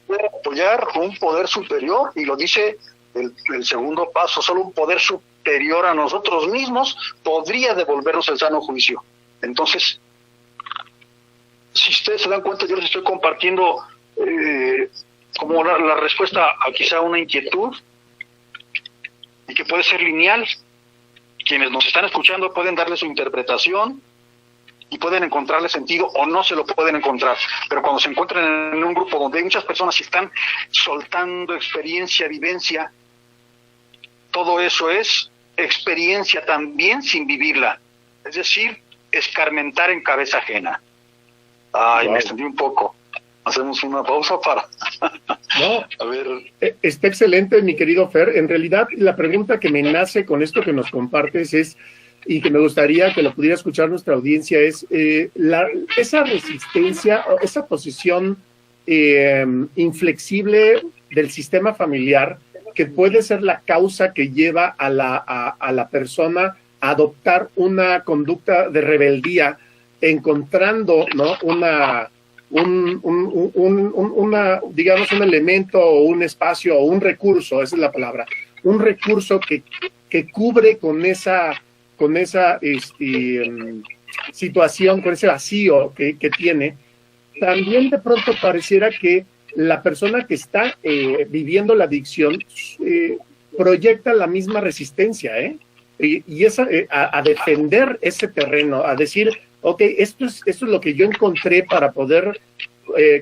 Speaker 3: puede apoyar un poder superior, y lo dice el segundo paso, solo un poder superior a nosotros mismos podría devolvernos el sano juicio. Entonces, si ustedes se dan cuenta, yo les estoy compartiendo como la respuesta a quizá una inquietud, y que puede ser lineal. Quienes nos están escuchando pueden darle su interpretación y pueden encontrarle sentido, o no se lo pueden encontrar. Pero cuando se encuentran en un grupo donde hay muchas personas que están soltando experiencia, vivencia, todo eso es experiencia también sin vivirla. Es decir, escarmentar en cabeza ajena. Ay, wow. Me extendí un poco. Hacemos una pausa para...
Speaker 2: No,
Speaker 3: a ver.
Speaker 2: Está excelente, mi querido Fer. En realidad, la pregunta que me nace con esto que nos compartes es, y que me gustaría que lo pudiera escuchar nuestra audiencia, es esa resistencia, esa posición inflexible del sistema familiar, que puede ser la causa que lleva a la persona a adoptar una conducta de rebeldía, encontrando, ¿no?, digamos, un elemento o un espacio o un recurso, esa es la palabra, un recurso que cubre con esa situación, con ese vacío que tiene. También de pronto pareciera que la persona que está viviendo la adicción proyecta la misma resistencia, y esa, a defender ese terreno, a decir, ok, esto es lo que yo encontré para poder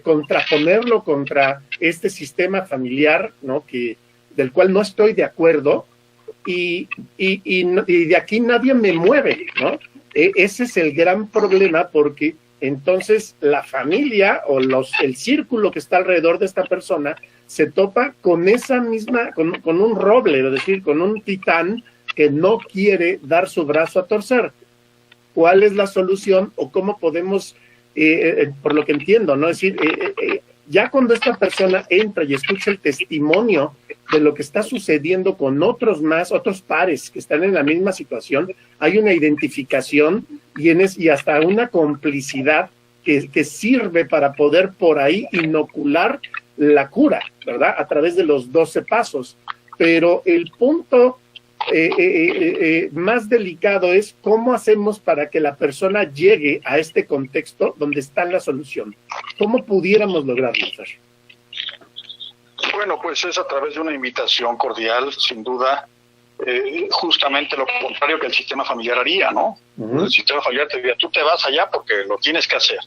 Speaker 2: contraponerlo contra este sistema familiar, ¿no?, del cual no estoy de acuerdo, y de aquí nadie me mueve, ¿no? Ese es el gran problema, porque entonces la familia o el círculo que está alrededor de esta persona se topa con esa misma, con un roble, es decir, con un titán que no quiere dar su brazo a torcer. ¿Cuál es la solución o cómo podemos, por lo que entiendo, ¿no? Es decir, ya cuando esta persona entra y escucha el testimonio de lo que está sucediendo con otros pares que están en la misma situación, hay una identificación y hasta una complicidad que sirve para poder por ahí inocular la cura, ¿verdad?, a través de los 12 pasos. Pero el punto más delicado es cómo hacemos para que la persona llegue a este contexto donde está la solución. ¿Cómo pudiéramos lograrlo, Fer?
Speaker 3: Bueno, pues es a través de una invitación cordial, sin duda, justamente lo contrario que el sistema familiar haría, ¿no?
Speaker 2: Uh-huh.
Speaker 3: El sistema familiar te diría, tú te vas allá porque lo tienes que hacer.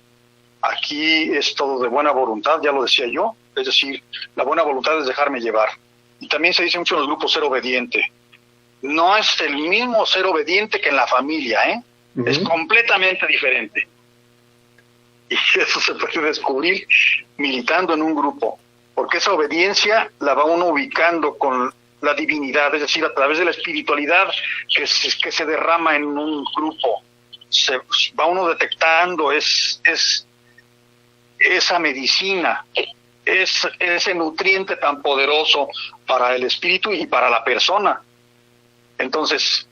Speaker 3: Aquí es todo de buena voluntad, ya lo decía yo, es decir, la buena voluntad es dejarme llevar. Y también se dice mucho en los grupos ser obediente. No es el mismo ser obediente que en la familia, ¿eh? Uh-huh. Es completamente diferente. Y eso se puede descubrir militando en un grupo, porque esa obediencia la va uno ubicando con la divinidad, es decir, a través de la espiritualidad que se derrama en un grupo. Se va uno detectando esa medicina, ese nutriente tan poderoso para el espíritu y para la persona. Entonces,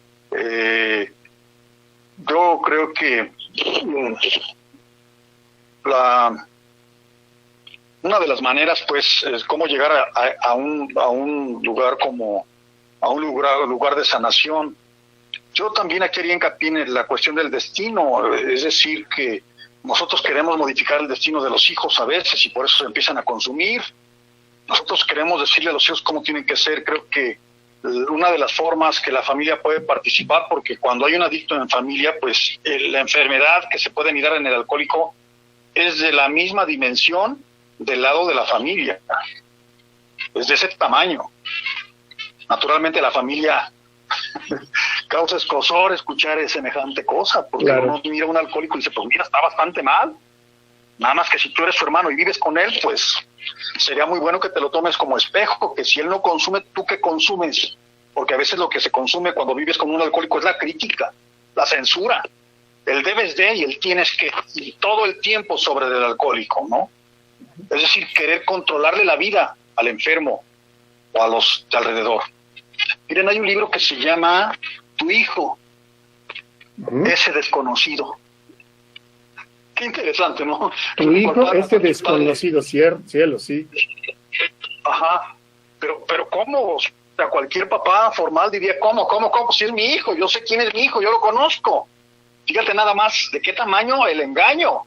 Speaker 3: yo creo que una de las maneras, pues, es cómo llegar a un lugar como a un lugar de sanación. Yo también aquí haría hincapié en la cuestión del destino, es decir, que nosotros queremos modificar el destino de los hijos a veces y por eso se empiezan a consumir. Nosotros queremos decirle a los hijos cómo tienen que ser. Creo que una de las formas que la familia puede participar, porque cuando hay un adicto en familia, pues la enfermedad que se puede mirar en el alcohólico es de la misma dimensión del lado de la familia. Es de ese tamaño. Naturalmente la familia causa escozor escuchar semejante cosa, porque claro, uno mira a un alcohólico y dice, pues mira, está bastante mal. Nada más que si tú eres su hermano y vives con él, pues sería muy bueno que te lo tomes como espejo, que si él no consume, ¿tú qué consumes? Porque a veces lo que se consume cuando vives con un alcohólico es la crítica, la censura, el debes de y el tienes que, y todo el tiempo sobre el alcohólico, ¿no? Es decir, querer controlarle la vida al enfermo o a los de alrededor. Miren, hay un libro que se llama Tu hijo, ese desconocido. Qué interesante, ¿no?
Speaker 2: Tu hijo, ese desconocido, cielo, sí.
Speaker 3: Ajá, pero ¿cómo? O sea, cualquier papá formal diría, ¿cómo? Si es mi hijo, yo sé quién es mi hijo, yo lo conozco. Fíjate nada más de qué tamaño el engaño.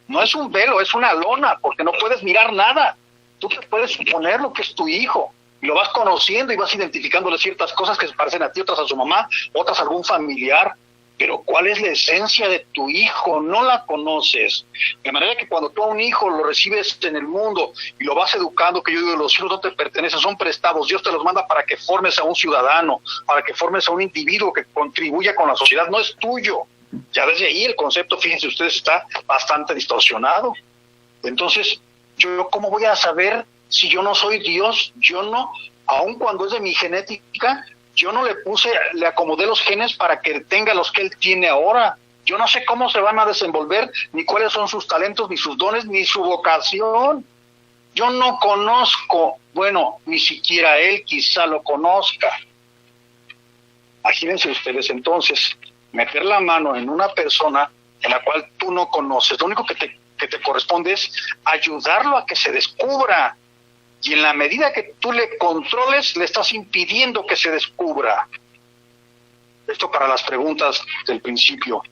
Speaker 3: No es un velo, es una lona, porque no puedes mirar nada. Tú te puedes suponer lo que es tu hijo. Y lo vas conociendo y vas identificándole ciertas cosas que se parecen a ti, otras a su mamá, otras a algún familiar. Pero ¿cuál es la esencia de tu hijo? No la conoces. De manera que cuando tú a un hijo lo recibes en el mundo y lo vas educando, que yo digo, los hijos no te pertenecen, son prestados. Dios te los manda para que formes a un ciudadano, para que formes a un individuo que contribuya con la sociedad. No es tuyo. Ya desde ahí el concepto, fíjense ustedes, está bastante distorsionado. Entonces, ¿yo cómo voy a saber si yo no soy Dios? Yo no, aun cuando es de mi genética, yo no le acomodé los genes para que tenga los que él tiene ahora. Yo no sé cómo se van a desenvolver, ni cuáles son sus talentos, ni sus dones, ni su vocación. Yo no conozco, bueno, ni siquiera él quizá lo conozca. Imagínense ustedes entonces, meter la mano en una persona en la cual tú no conoces. Lo único que te corresponde es ayudarlo a que se descubra. Y en la medida que tú le controles, le estás impidiendo que se descubra. Esto para las preguntas del principio,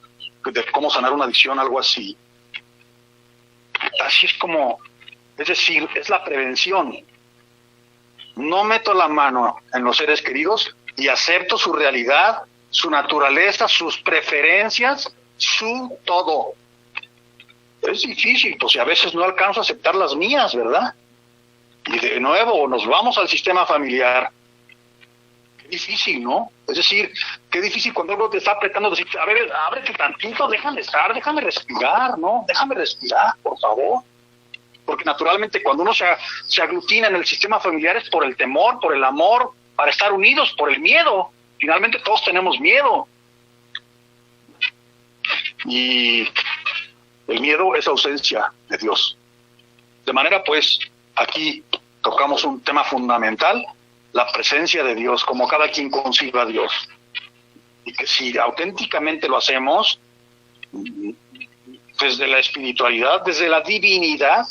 Speaker 3: de cómo sanar una adicción, algo así. Así es como, es decir, es la prevención. No meto la mano en los seres queridos y acepto su realidad, su naturaleza, sus preferencias, su todo. Es difícil, pues y a veces no alcanzo a aceptar las mías, ¿verdad? Y de nuevo nos vamos al sistema familiar. Qué difícil, ¿no? Es decir, qué difícil cuando algo te está apretando, decir, a ver, ábrete tantito, déjame estar, déjame respirar, ¿no? Déjame respirar, por favor. Porque naturalmente cuando uno se aglutina en el sistema familiar es por el temor, por el amor, para estar unidos, por el miedo. Finalmente todos tenemos miedo. Y el miedo es ausencia de Dios. De manera pues, aquí tocamos un tema fundamental, la presencia de Dios, como cada quien concibe a Dios. Y que si auténticamente lo hacemos, desde la espiritualidad, desde la divinidad,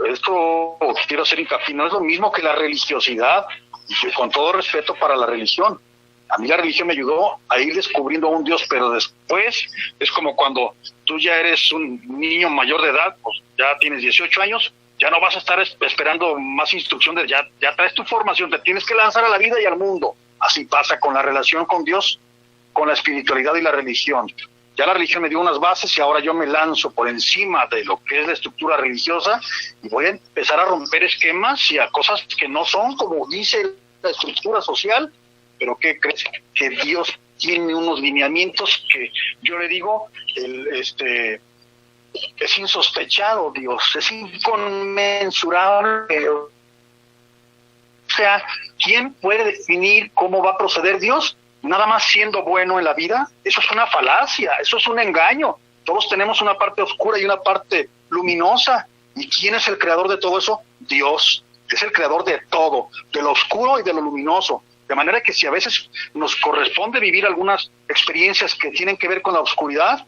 Speaker 3: esto quiero hacer hincapié, no es lo mismo que la religiosidad, y con todo respeto para la religión. A mí la religión me ayudó a ir descubriendo a un Dios, pero después es como cuando tú ya eres un niño mayor de edad, pues ya tienes 18 años, Ya no vas a estar esperando más instrucción, ya traes tu formación, te tienes que lanzar a la vida y al mundo. Así pasa con la relación con Dios, con la espiritualidad y la religión. Ya la religión me dio unas bases y ahora yo me lanzo por encima de lo que es la estructura religiosa y voy a empezar a romper esquemas y a cosas que no son como dice la estructura social, pero ¿qué crees? Que Dios tiene unos lineamientos que yo le digo, es insospechado Dios, es inconmensurable. O sea, ¿quién puede definir cómo va a proceder Dios? Nada más siendo bueno en la vida. Eso es una falacia, eso es un engaño. Todos tenemos una parte oscura y una parte luminosa. ¿Y quién es el creador de todo eso? Dios. Es el creador de todo, de lo oscuro y de lo luminoso. De manera que si a veces nos corresponde vivir algunas experiencias que tienen que ver con la oscuridad,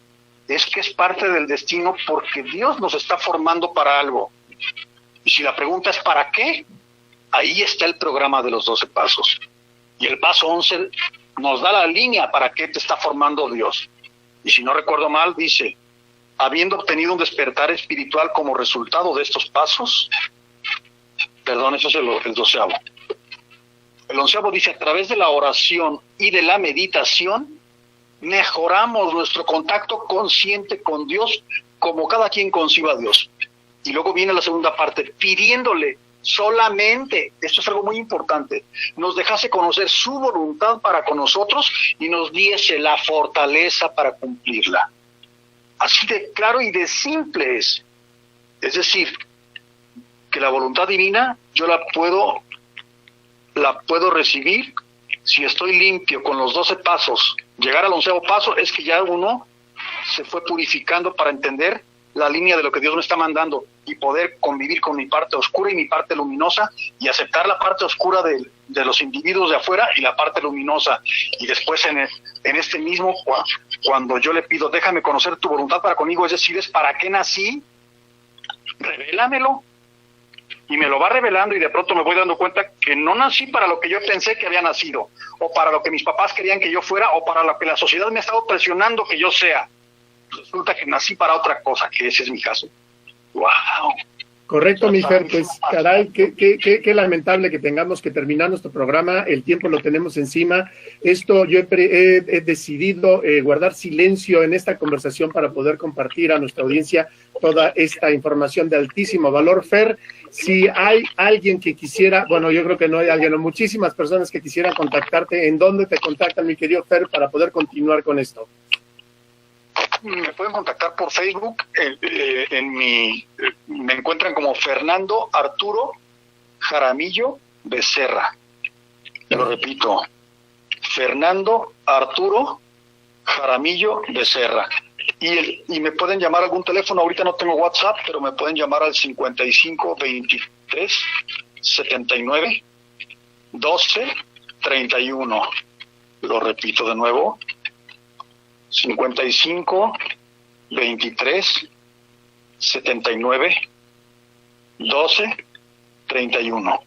Speaker 3: es que es parte del destino porque Dios nos está formando para algo. Y si la pregunta es ¿para qué? Ahí está el programa de los 12 pasos. Y el paso 11 nos da la línea para qué te está formando Dios. Y si no recuerdo mal, dice, habiendo obtenido un despertar espiritual como resultado de estos pasos, perdón, eso es el 12avo. El 11avo dice, a través de la oración y de la meditación, mejoramos nuestro contacto consciente con Dios como cada quien conciba a Dios. Y luego viene la segunda parte, pidiéndole solamente, esto es algo muy importante, nos dejase conocer su voluntad para con nosotros y nos diese la fortaleza para cumplirla. Así de claro y de simple es. Es decir, que la voluntad divina yo la puedo recibir si estoy limpio con los 12 pasos. Llegar al 11avo paso es que ya uno se fue purificando para entender la línea de lo que Dios me está mandando y poder convivir con mi parte oscura y mi parte luminosa y aceptar la parte oscura de los individuos de afuera y la parte luminosa. Y después en este mismo, cuando yo le pido, déjame conocer tu voluntad para conmigo, es decir, es para qué nací, revélamelo. Y me lo va revelando y de pronto me voy dando cuenta que no nací para lo que yo pensé que había nacido, o para lo que mis papás querían que yo fuera, o para lo que la sociedad me ha estado presionando que yo sea. Resulta que nací para otra cosa, que ese es mi caso. ¡Wow!
Speaker 2: Correcto, mi Fer, pues caray, qué lamentable que tengamos que terminar nuestro programa, el tiempo lo tenemos encima. Esto yo he decidido guardar silencio en esta conversación para poder compartir a nuestra audiencia toda esta información de altísimo valor. Fer, si hay alguien que quisiera, bueno, yo creo que no hay alguien, o muchísimas personas que quisieran contactarte, ¿en dónde te contactan, mi querido Fer, para poder continuar con esto?
Speaker 3: Me pueden contactar por Facebook, me encuentran como Fernando Arturo Jaramillo Becerra. Te lo repito, Fernando Arturo Jaramillo Becerra. Y me pueden llamar a algún teléfono, ahorita no tengo WhatsApp, pero me pueden llamar al 55 23 79 12 31. Lo repito de nuevo, 55 23 79 12 31.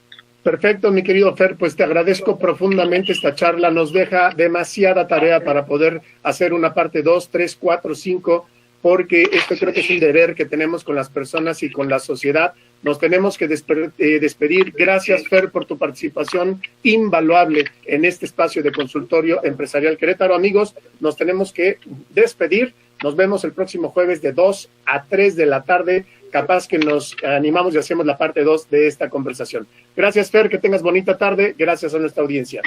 Speaker 2: Perfecto, mi querido Fer, pues te agradezco profundamente esta charla, nos deja demasiada tarea para poder hacer una parte 2, 3, 4, 5, porque esto creo que es un deber que tenemos con las personas y con la sociedad. Nos tenemos que despedir. Gracias, Fer, por tu participación invaluable en este espacio de Consultorio Empresarial Querétaro. Amigos, nos tenemos que despedir. Nos vemos el próximo jueves de 2 a 3 de la tarde. Capaz que nos animamos y hacemos la parte 2 de esta conversación. Gracias, Fer, que tengas bonita tarde. Gracias a nuestra audiencia.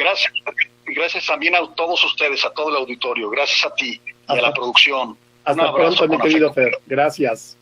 Speaker 3: Gracias también a todos ustedes, a todo el auditorio. Gracias a ti y a la producción.
Speaker 2: Hasta pronto, mi querido Fer. Gracias.